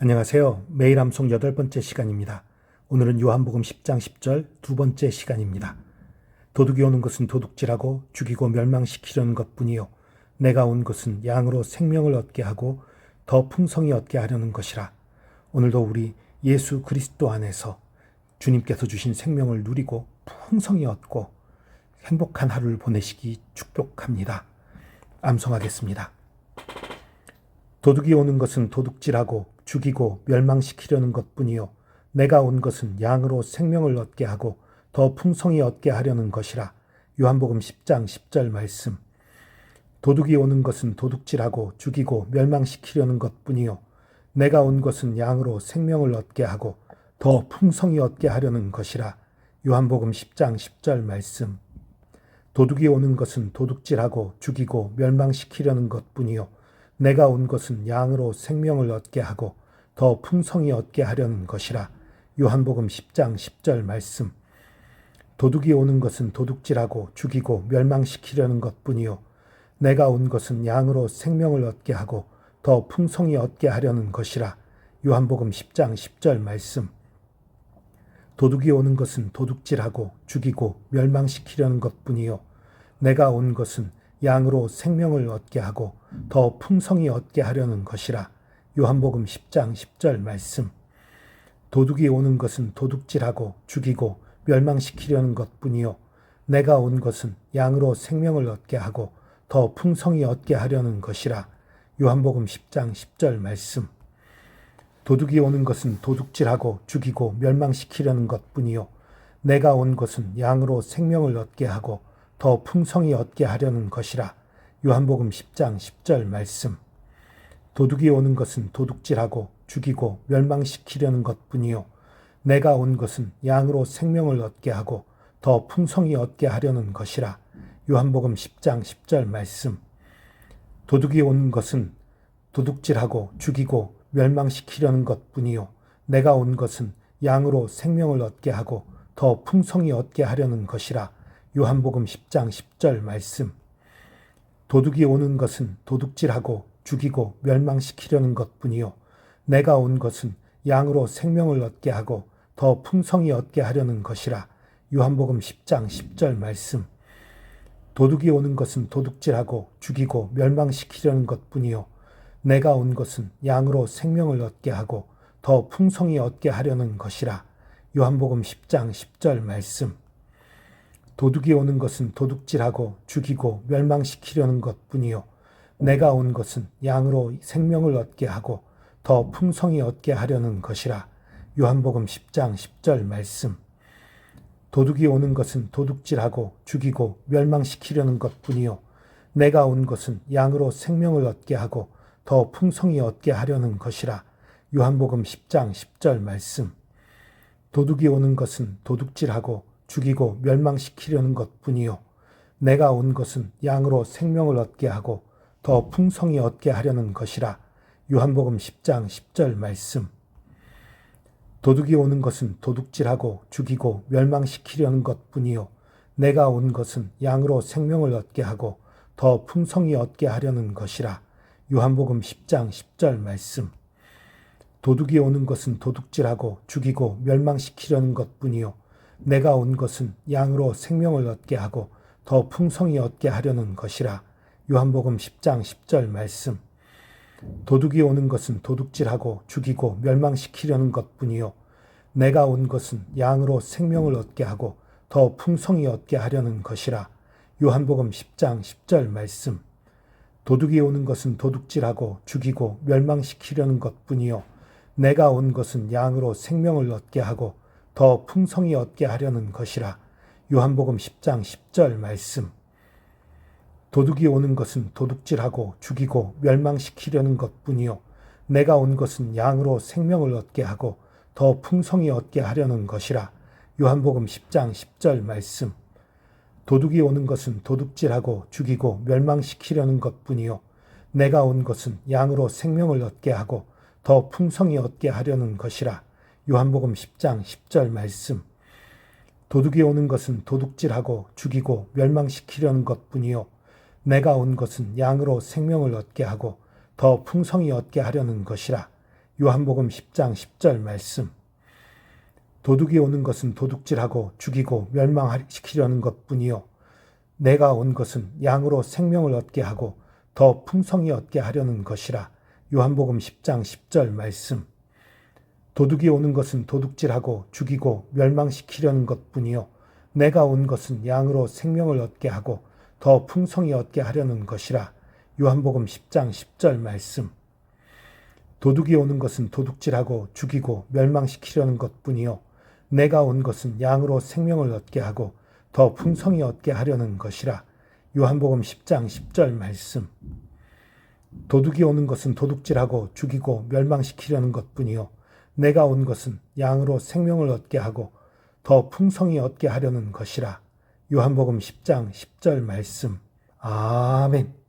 안녕하세요. 매일 암송 8번째 시간입니다. 오늘은 요한복음 10장 10절 두 번째 시간입니다. 도둑이 오는 것은 도둑질하고 죽이고 멸망시키려는 것뿐이요 내가 온 것은 양으로 생명을 얻게 하고 더 풍성히 얻게 하려는 것이라. 오늘도 우리 예수 그리스도 안에서 주님께서 주신 생명을 누리고 풍성히 얻고 행복한 하루를 보내시기 축복합니다. 암송하겠습니다. 도둑이 오는 것은 도둑질하고 죽이고 멸망시키려는 것뿐이요 내가 온 것은 양으로 생명을 얻게 하고 더 풍성히 얻게 하려는 것이라. 요한복음 10장 10절 말씀. 도둑이 오는 것은 도둑질하고 죽이고 멸망시키려는 것뿐이요 내가 온 것은 양으로 생명을 얻게 하고 더 풍성히 얻게 하려는 것이라. 요한복음 10장 10절 말씀. 도둑이 오는 것은 도둑질하고 죽이고 멸망시키려는 것뿐이요 내가 온 것은 양으로 생명을 얻게 하고 더 풍성히 얻게 하려는 것이라. 요한복음 10장 10절 말씀. 도둑이 오는 것은 도둑질하고 죽이고 멸망시키려는 것뿐이요 내가 온 것은 양으로 생명을 얻게 하고 더 풍성히 얻게 하려는 것이라. 요한복음 10장 10절 말씀. 도둑이 오는 것은 도둑질하고 죽이고 멸망시키려는 것뿐이요 내가 온 것은 양으로 생명을 얻게 하고 더 풍성히 얻게 하려는 것이라. 요한복음 10장 10절 말씀. 도둑이 오는 것은 도둑질하고 죽이고 멸망시키려는 것뿐이요 내가 온 것은 양으로 생명을 얻게 하고 더 풍성히 얻게 하려는 것이라. 요한복음 10장 10절 말씀. 도둑이 오는 것은 도둑질하고 죽이고 멸망시키려는 것뿐이요 내가 온 것은 양으로 생명을 얻게 하고 더 풍성히 얻게 하려는 것이라. 요한복음 10장 10절 말씀. 도둑이 오는 것은 도둑질하고 죽이고 멸망시키려는 것뿐이요 내가 온 것은 양으로 생명을 얻게 하고 더 풍성히 얻게 하려는 것이라. 요한복음 10장 10절 말씀. 도둑이 오는 것은 도둑질하고 죽이고 멸망시키려는 것뿐이요 내가 온 것은 양으로 생명을 얻게 하고 더 풍성히 얻게 하려는 것이라. 요한복음 10장 10절 말씀. 도둑이 오는 것은 도둑질하고 죽이고 멸망시키려는 것뿐이요 내가 온 것은 양으로 생명을 얻게 하고 더 풍성히 얻게 하려는 것이라. 요한복음 10장 10절 말씀. 도둑이 오는 것은 도둑질하고 죽이고 멸망시키려는 것뿐이요 내가 온 것은 양으로 생명을 얻게 하고 더 풍성히 얻게 하려는 것이라. 요한복음 10장 10절 말씀. 도둑이 오는 것은 도둑질하고 죽이고 멸망시키려는 것뿐이요 내가 온 것은 양으로 생명을 얻게 하고 더 풍성히 얻게 하려는 것이라. 요한복음 10장 10절 말씀. 도둑이 오는 것은 도둑질하고 죽이고 멸망시키려는 것뿐이요 내가 온 것은 양으로 생명을 얻게 하고 더 풍성히 얻게 하려는 것이라. 요한복음 10장 10절 말씀. 도둑이 오는 것은 도둑질하고 죽이고 멸망시키려는 것뿐이요 내가 온 것은 양으로 생명을 얻게 하고 더 풍성히 얻게 하려는 것이라. 요한복음 10장 10절 말씀. 도둑이 오는 것은 도둑질하고 죽이고 멸망시키려는 것뿐이요 내가 온 것은 양으로 생명을 얻게 하고 더 풍성히 얻게 하려는 것이라. 요한복음 10장 10절 말씀. 도둑이 오는 것은 도둑질하고 죽이고 멸망시키려는 것뿐이요 내가 온 것은 양으로 생명을 얻게 하고 더 풍성히 얻게 하려는 것이라. 요한복음 10장 10절 말씀. 도둑이 오는 것은 도둑질하고 죽이고 멸망시키려는 것뿐이요 내가 온 것은 양으로 생명을 얻게 하고 더 풍성히 얻게 하려는 것이라. 요한복음 10장 10절 말씀. 도둑이 오는 것은 도둑질하고 죽이고 멸망시키려는 것뿐이요 내가 온 것은 양으로 생명을 얻게 하고 더 풍성히 얻게 하려는 것이라. 요한복음 10장 10절 말씀. 도둑이 오는 것은 도둑질하고 죽이고 멸망시키려는 것뿐이요 내가 온 것은 양으로 생명을 얻게 하고 더 풍성히 얻게 하려는 것이라. 요한복음 10장 10절 말씀. 도둑이 오는 것은 도둑질하고 죽이고 멸망시키려는 것뿐이요 내가 온 것은 양으로 생명을 얻게 하고 더 풍성히 얻게 하려는 것이라. 요한복음 10장 10절 말씀. 도둑이 오는 것은 도둑질하고 죽이고 멸망시키려는 것뿐이요 내가 온 것은 양으로 생명을 얻게 하고 더 풍성히 얻게 하려는 것이라. 요한복음 10장 10절 말씀. 도둑이 오는 것은 도둑질하고 죽이고 멸망시키려는 것뿐이요 내가 온 것은 양으로 생명을 얻게 하고 더 풍성히 얻게 하려는 것이라. 요한복음 10장 10절 말씀. 도둑이 오는 것은 도둑질하고 죽이고 멸망시키려는 것뿐이요 내가 온 것은 양으로 생명을 얻게 하고 더 풍성히 얻게 하려는 것이라. 요한복음 10장 10절 말씀. 도둑이 오는 것은 도둑질하고 죽이고 멸망시키려는 것뿐이요 내가 온 것은 양으로 생명을 얻게 하고 더 풍성히 얻게 하려는 것이라. 요한복음 10장 10절 말씀. 도둑이 오는 것은 도둑질하고 죽이고 멸망시키려는 것뿐이요 내가 온 것은 양으로 생명을 얻게 하고 더 풍성히 얻게 하려는 것이라. 요한복음 10장 10절 말씀. 아멘.